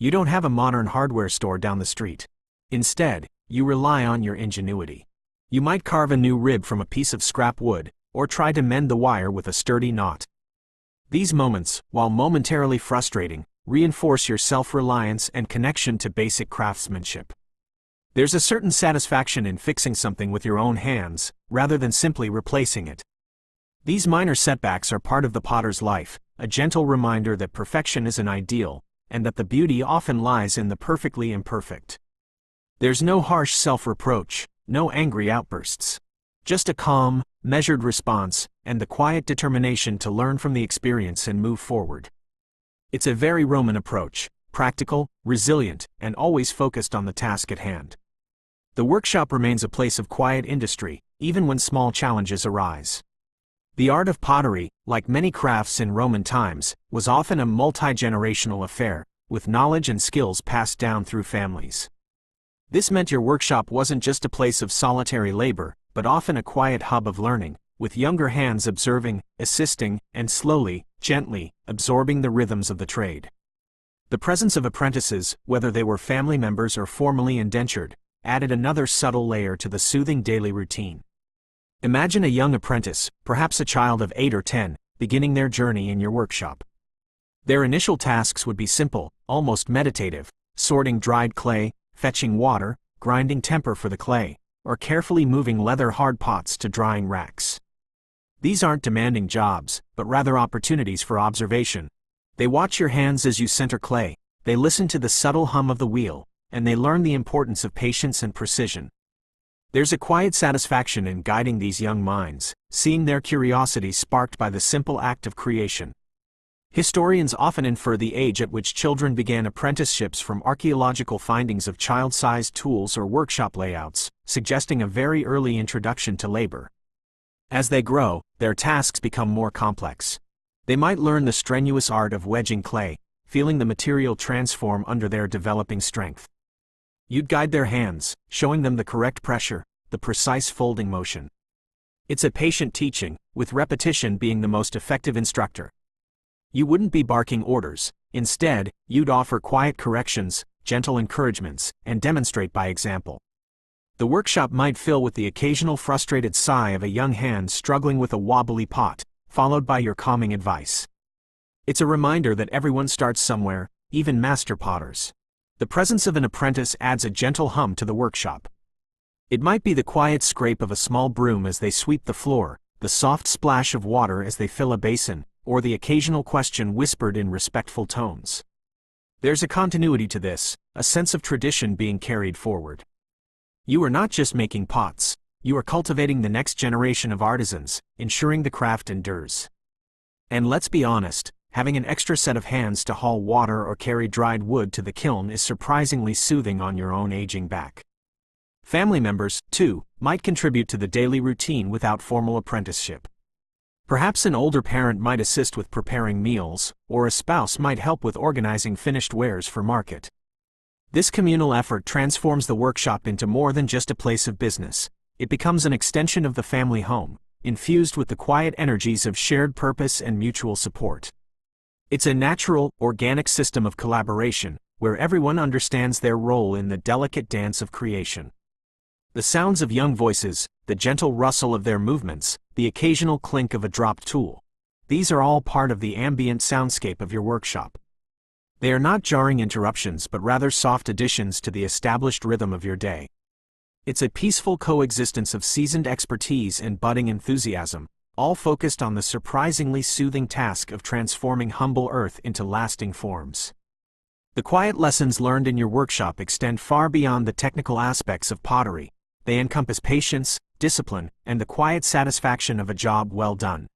You don't have a modern hardware store down the street. Instead, you rely on your ingenuity. You might carve a new rib from a piece of scrap wood, or try to mend the wire with a sturdy knot. These moments, while momentarily frustrating, reinforce your self-reliance and connection to basic craftsmanship. There's a certain satisfaction in fixing something with your own hands, rather than simply replacing it. These minor setbacks are part of the potter's life, a gentle reminder that perfection is an ideal, and that the beauty often lies in the perfectly imperfect. There's no harsh self-reproach, no angry outbursts. Just a calm, measured response, and the quiet determination to learn from the experience and move forward. It's a very Roman approach, practical, resilient, and always focused on the task at hand. The workshop remains a place of quiet industry, even when small challenges arise. The art of pottery, like many crafts in Roman times, was often a multi-generational affair, with knowledge and skills passed down through families. This meant your workshop wasn't just a place of solitary labor, but often a quiet hub of learning, with younger hands observing, assisting, and slowly, gently, absorbing the rhythms of the trade. The presence of apprentices, whether they were family members or formally indentured, added another subtle layer to the soothing daily routine. Imagine a young apprentice, perhaps a child of 8 or 10, beginning their journey in your workshop. Their initial tasks would be simple, almost meditative, sorting dried clay, fetching water, grinding temper for the clay, or carefully moving leather hard pots to drying racks. These aren't demanding jobs, but rather opportunities for observation. They watch your hands as you center clay, they listen to the subtle hum of the wheel, and they learn the importance of patience and precision. There's a quiet satisfaction in guiding these young minds, seeing their curiosity sparked by the simple act of creation. Historians often infer the age at which children began apprenticeships from archaeological findings of child-sized tools or workshop layouts, suggesting a very early introduction to labor. As they grow, their tasks become more complex. They might learn the strenuous art of wedging clay, feeling the material transform under their developing strength. You'd guide their hands, showing them the correct pressure, the precise folding motion. It's a patient teaching, with repetition being the most effective instructor. You wouldn't be barking orders. Instead, you'd offer quiet corrections, gentle encouragements, and demonstrate by example. The workshop might fill with the occasional frustrated sigh of a young hand struggling with a wobbly pot, followed by your calming advice. It's a reminder that everyone starts somewhere, even master potters. The presence of an apprentice adds a gentle hum to the workshop. It might be the quiet scrape of a small broom as they sweep the floor, the soft splash of water as they fill a basin, or the occasional question whispered in respectful tones. There's a continuity to this, a sense of tradition being carried forward. You are not just making pots, you are cultivating the next generation of artisans, ensuring the craft endures. And let's be honest, having an extra set of hands to haul water or carry dried wood to the kiln is surprisingly soothing on your own aging back. Family members, too, might contribute to the daily routine without formal apprenticeship. Perhaps an older parent might assist with preparing meals, or a spouse might help with organizing finished wares for market. This communal effort transforms the workshop into more than just a place of business. It becomes an extension of the family home, infused with the quiet energies of shared purpose and mutual support. It's a natural, organic system of collaboration, where everyone understands their role in the delicate dance of creation. The sounds of young voices, the gentle rustle of their movements, the occasional clink of a dropped tool. These are all part of the ambient soundscape of your workshop. They are not jarring interruptions but rather soft additions to the established rhythm of your day. It's a peaceful coexistence of seasoned expertise and budding enthusiasm, all focused on the surprisingly soothing task of transforming humble earth into lasting forms. The quiet lessons learned in your workshop extend far beyond the technical aspects of pottery. They encompass patience, discipline, and the quiet satisfaction of a job well done.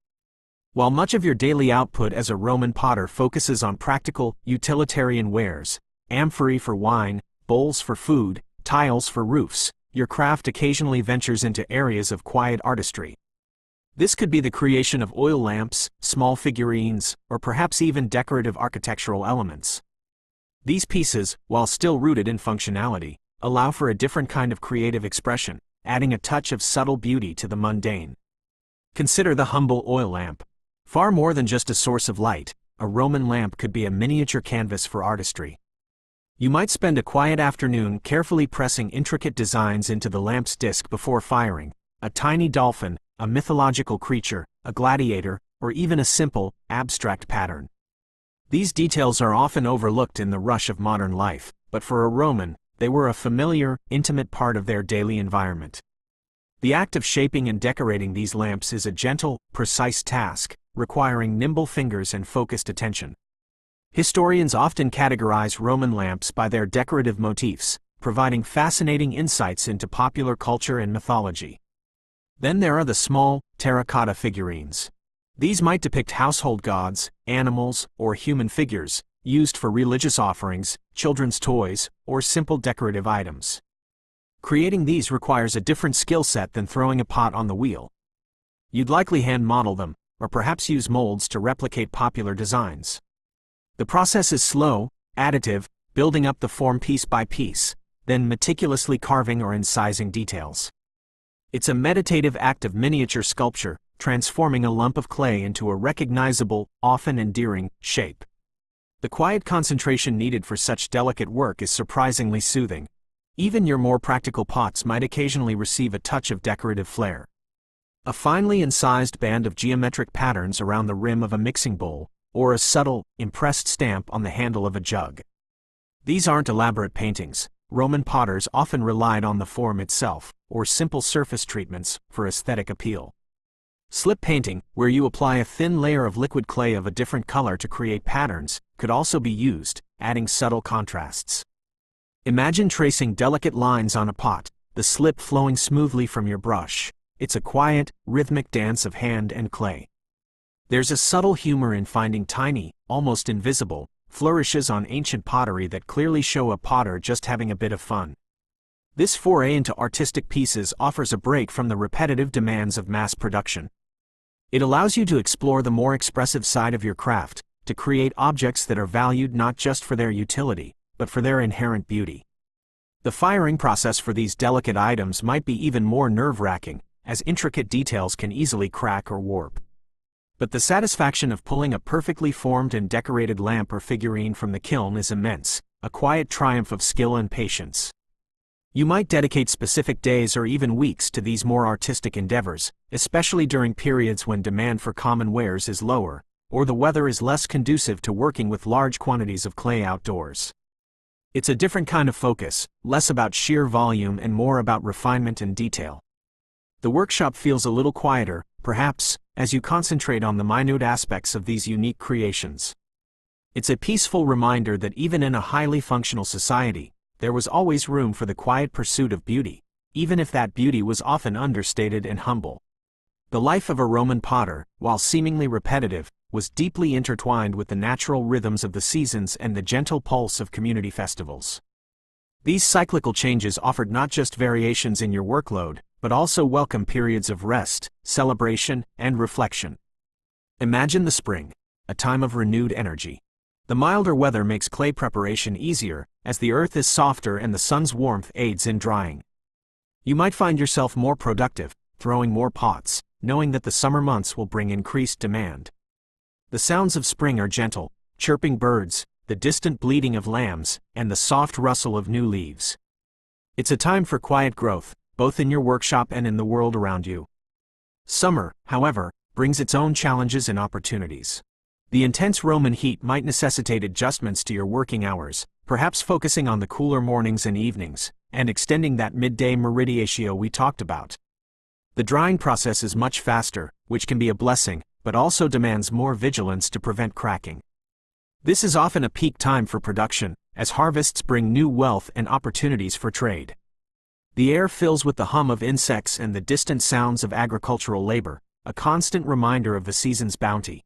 While much of your daily output as a Roman potter focuses on practical, utilitarian wares, amphorae for wine, bowls for food, tiles for roofs, your craft occasionally ventures into areas of quiet artistry. This could be the creation of oil lamps, small figurines, or perhaps even decorative architectural elements. These pieces, while still rooted in functionality, allow for a different kind of creative expression, adding a touch of subtle beauty to the mundane. Consider the humble oil lamp. Far more than just a source of light, a Roman lamp could be a miniature canvas for artistry. You might spend a quiet afternoon carefully pressing intricate designs into the lamp's disc before firing, a tiny dolphin, a mythological creature, a gladiator, or even a simple, abstract pattern. These details are often overlooked in the rush of modern life, but for a Roman, they were a familiar, intimate part of their daily environment. The act of shaping and decorating these lamps is a gentle, precise task, requiring nimble fingers and focused attention. Historians often categorize Roman lamps by their decorative motifs, providing fascinating insights into popular culture and mythology. Then there are the small, terracotta figurines. These might depict household gods, animals, or human figures, used for religious offerings, children's toys, or simple decorative items. Creating these requires a different skill set than throwing a pot on the wheel. You'd likely hand model them, or perhaps use molds to replicate popular designs. The process is slow, additive, building up the form piece by piece, then meticulously carving or incising details. It's a meditative act of miniature sculpture, transforming a lump of clay into a recognizable, often endearing, shape. The quiet concentration needed for such delicate work is surprisingly soothing. Even your more practical pots might occasionally receive a touch of decorative flair. A finely incised band of geometric patterns around the rim of a mixing bowl, or a subtle, impressed stamp on the handle of a jug. These aren't elaborate paintings. Roman potters often relied on the form itself, or simple surface treatments, for aesthetic appeal. Slip painting, where you apply a thin layer of liquid clay of a different color to create patterns, could also be used, adding subtle contrasts. Imagine tracing delicate lines on a pot, the slip flowing smoothly from your brush. It's a quiet, rhythmic dance of hand and clay. There's a subtle humor in finding tiny, almost invisible, flourishes on ancient pottery that clearly show a potter just having a bit of fun. This foray into artistic pieces offers a break from the repetitive demands of mass production. It allows you to explore the more expressive side of your craft, to create objects that are valued not just for their utility, but for their inherent beauty. The firing process for these delicate items might be even more nerve-wracking, as intricate details can easily crack or warp. But the satisfaction of pulling a perfectly formed and decorated lamp or figurine from the kiln is immense, a quiet triumph of skill and patience. You might dedicate specific days or even weeks to these more artistic endeavors, especially during periods when demand for common wares is lower, or the weather is less conducive to working with large quantities of clay outdoors. It's a different kind of focus, less about sheer volume and more about refinement and detail. The workshop feels a little quieter, perhaps, as you concentrate on the minute aspects of these unique creations. It's a peaceful reminder that even in a highly functional society, there was always room for the quiet pursuit of beauty, even if that beauty was often understated and humble. The life of a Roman potter, while seemingly repetitive, was deeply intertwined with the natural rhythms of the seasons and the gentle pulse of community festivals. These cyclical changes offered not just variations in your workload, but also welcome periods of rest, celebration, and reflection. Imagine the spring, a time of renewed energy. The milder weather makes clay preparation easier, as the earth is softer and the sun's warmth aids in drying. You might find yourself more productive, throwing more pots, knowing that the summer months will bring increased demand. The sounds of spring are gentle, chirping birds, the distant bleating of lambs, and the soft rustle of new leaves. It's a time for quiet growth, both in your workshop and in the world around you. Summer, however, brings its own challenges and opportunities. The intense Roman heat might necessitate adjustments to your working hours, perhaps focusing on the cooler mornings and evenings, and extending that midday meridiatio we talked about. The drying process is much faster, which can be a blessing, but also demands more vigilance to prevent cracking. This is often a peak time for production, as harvests bring new wealth and opportunities for trade. The air fills with the hum of insects and the distant sounds of agricultural labor, a constant reminder of the season's bounty.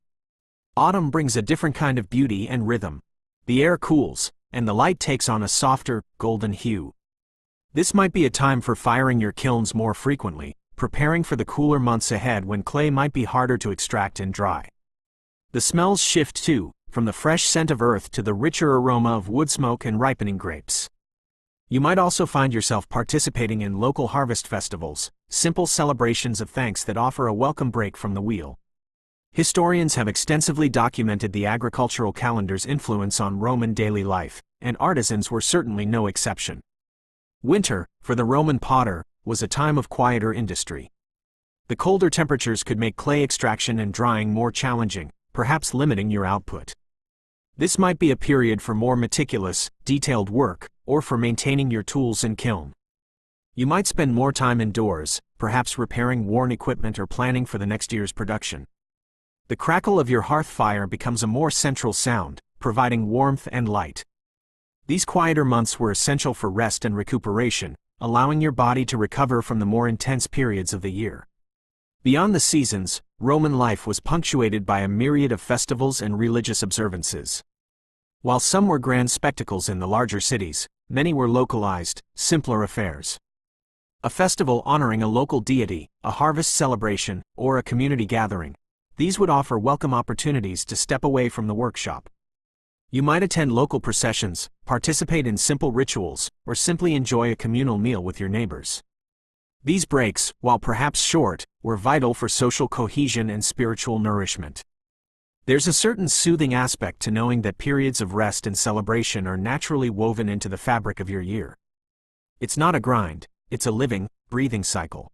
Autumn brings a different kind of beauty and rhythm. The air cools, and the light takes on a softer, golden hue. This might be a time for firing your kilns more frequently, preparing for the cooler months ahead when clay might be harder to extract and dry. The smells shift too, from the fresh scent of earth to the richer aroma of wood smoke and ripening grapes. You might also find yourself participating in local harvest festivals, simple celebrations of thanks that offer a welcome break from the wheel. Historians have extensively documented the agricultural calendar's influence on Roman daily life, and artisans were certainly no exception. Winter, for the Roman potter, was a time of quieter industry. The colder temperatures could make clay extraction and drying more challenging, perhaps limiting your output. This might be a period for more meticulous, detailed work, or for maintaining your tools and kiln. You might spend more time indoors, perhaps repairing worn equipment or planning for the next year's production. The crackle of your hearth fire becomes a more central sound, providing warmth and light. These quieter months were essential for rest and recuperation, allowing your body to recover from the more intense periods of the year. Beyond the seasons, Roman life was punctuated by a myriad of festivals and religious observances. While some were grand spectacles in the larger cities, many were localized, simpler affairs. A festival honoring a local deity, a harvest celebration, or a community gathering. These would offer welcome opportunities to step away from the workshop. You might attend local processions, participate in simple rituals, or simply enjoy a communal meal with your neighbors. These breaks, while perhaps short, were vital for social cohesion and spiritual nourishment. There's a certain soothing aspect to knowing that periods of rest and celebration are naturally woven into the fabric of your year. It's not a grind, it's a living, breathing cycle.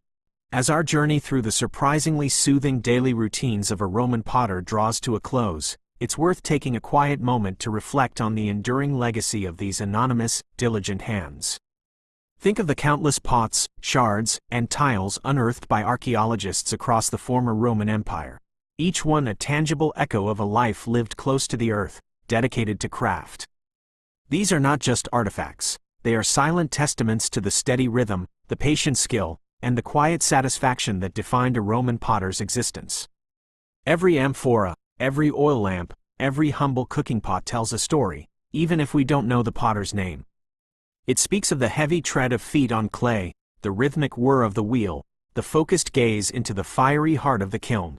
As our journey through the surprisingly soothing daily routines of a Roman potter draws to a close, it's worth taking a quiet moment to reflect on the enduring legacy of these anonymous, diligent hands. Think of the countless pots, shards, and tiles unearthed by archaeologists across the former Roman Empire, each one a tangible echo of a life lived close to the earth, dedicated to craft. These are not just artifacts, they are silent testaments to the steady rhythm, the patient skill, and the quiet satisfaction that defined a Roman potter's existence. Every amphora, every oil lamp, every humble cooking pot tells a story, even if we don't know the potter's name. It speaks of the heavy tread of feet on clay, the rhythmic whir of the wheel, the focused gaze into the fiery heart of the kiln.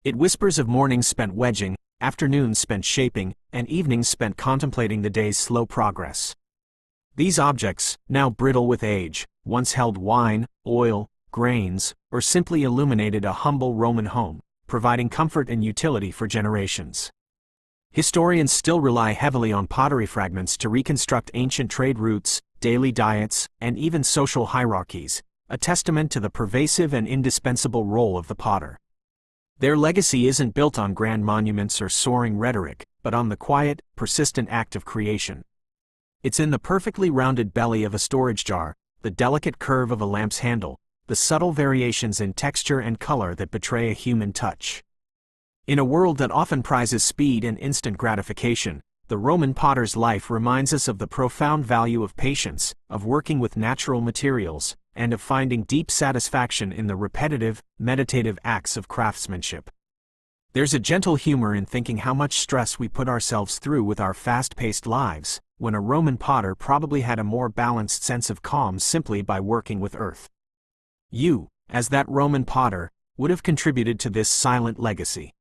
It whispers of mornings spent wedging, afternoons spent shaping, and evenings spent contemplating the day's slow progress. These objects, now brittle with age, once held wine, oil, grains, or simply illuminated a humble Roman home, providing comfort and utility for generations. Historians still rely heavily on pottery fragments to reconstruct ancient trade routes, daily diets, and even social hierarchies, a testament to the pervasive and indispensable role of the potter. Their legacy isn't built on grand monuments or soaring rhetoric, but on the quiet, persistent act of creation. It's in the perfectly rounded belly of a storage jar, the delicate curve of a lamp's handle, the subtle variations in texture and color that betray a human touch. In a world that often prizes speed and instant gratification, the Roman potter's life reminds us of the profound value of patience, of working with natural materials, and of finding deep satisfaction in the repetitive, meditative acts of craftsmanship. There's a gentle humor in thinking how much stress we put ourselves through with our fast-paced lives, when a Roman potter probably had a more balanced sense of calm simply by working with earth. You, as that Roman potter, would have contributed to this silent legacy.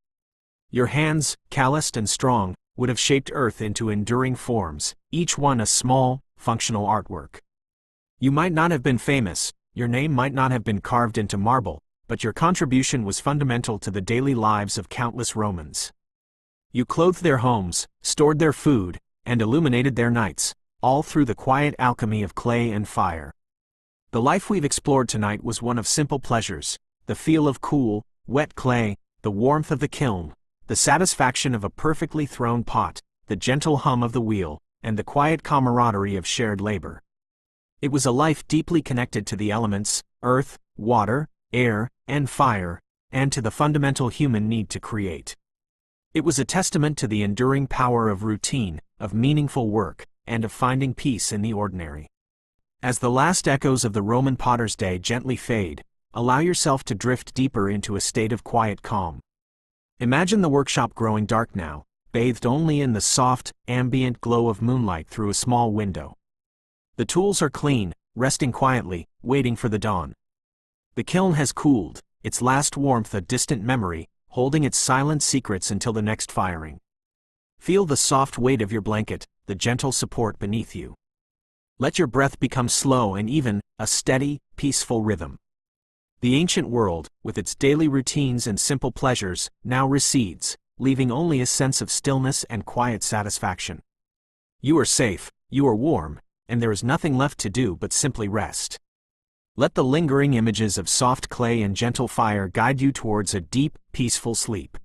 Your hands, calloused and strong, would have shaped Earth into enduring forms, each one a small, functional artwork. You might not have been famous, your name might not have been carved into marble, but your contribution was fundamental to the daily lives of countless Romans. You clothed their homes, stored their food, and illuminated their nights, all through the quiet alchemy of clay and fire. The life we've explored tonight was one of simple pleasures: the feel of cool, wet clay, the warmth of the kiln, the satisfaction of a perfectly thrown pot, the gentle hum of the wheel, and the quiet camaraderie of shared labor. It was a life deeply connected to the elements, earth, water, air, and fire, and to the fundamental human need to create. It was a testament to the enduring power of routine, of meaningful work, and of finding peace in the ordinary. As the last echoes of the Roman potter's day gently fade, allow yourself to drift deeper into a state of quiet calm. Imagine the workshop growing dark now, bathed only in the soft, ambient glow of moonlight through a small window. The tools are clean, resting quietly, waiting for the dawn. The kiln has cooled, its last warmth a distant memory, holding its silent secrets until the next firing. Feel the soft weight of your blanket, the gentle support beneath you. Let your breath become slow and even, a steady, peaceful rhythm. The ancient world, with its daily routines and simple pleasures, now recedes, leaving only a sense of stillness and quiet satisfaction. You are safe, you are warm, and there is nothing left to do but simply rest. Let the lingering images of soft clay and gentle fire guide you towards a deep, peaceful sleep.